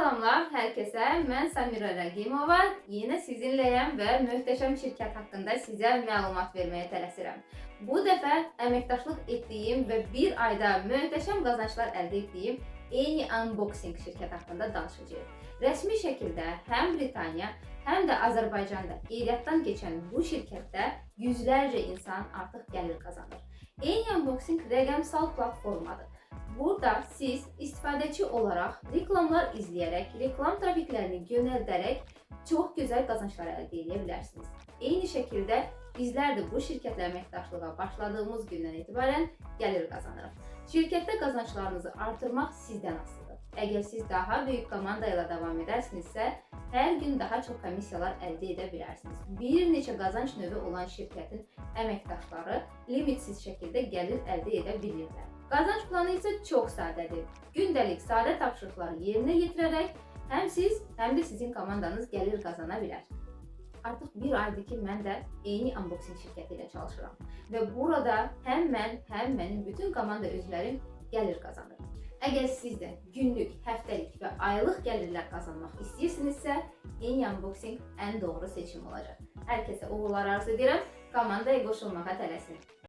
Salamlar herkese. Mən Samira Rəqimova. Yenə sizinləyəm və möhtəşəm şirkət haqqında sizə məlumat verməyə tələsirəm. Bu dəfə əməkdaşlıq etdiyim və bir ayda möhtəşəm qazançlar əldə etdiyim Eni Unboxing şirkət haqqında danışacağıq. Rəsmi şəkildə həm Britaniya, həm də Azərbaycanda qeydiyyatdan keçən bu şirkətdə yüzlərcə insan artıq gəlir qazanır. Eni Unboxing rəqəmsal platformadır. Burada siz istifadəçi olaraq reklamlar izləyərək, reklam trafiklərini yönəldərək çox gözəl qazançlar əldə edə bilərsiniz. Eyni şəkildə bizlər də bu şirkətlə əməkdaşlığa başladığımız gündən etibarən gəlir qazanırıq. Şirkətdə qazançlarınızı artırmaq sizdən asılıdır. Əgər siz daha böyük komanda ilə davam edərsinizsə, hər gün daha çox komissiyalar əldə edə bilərsiniz. Bir neçə qazanc növü olan şirkətin əməkdaşları limitsiz şəkildə gəlir əldə edə bilirlər. Qazanc planı isə çox sadədir. Gündəlik sadə tapşırıqları yerinə yetirərək həm siz, həm də sizin komandanız gəlir qazana bilər. Artıq bir aydır ki, mən də Eni Unboxing şirkəti ilə çalışıram. Və burada həm mən, həm mənim bütün komanda üzvlərim gəlir qazanır. Əgər siz də günlük, həftəlik və aylıq gəlirlər qazanmaq istəyirsinizsə, Eni Unboxing ən doğru seçim olacaq. Hər kəsə uğurlar arzu edirəm, komandaya qoşulmağa tələsin.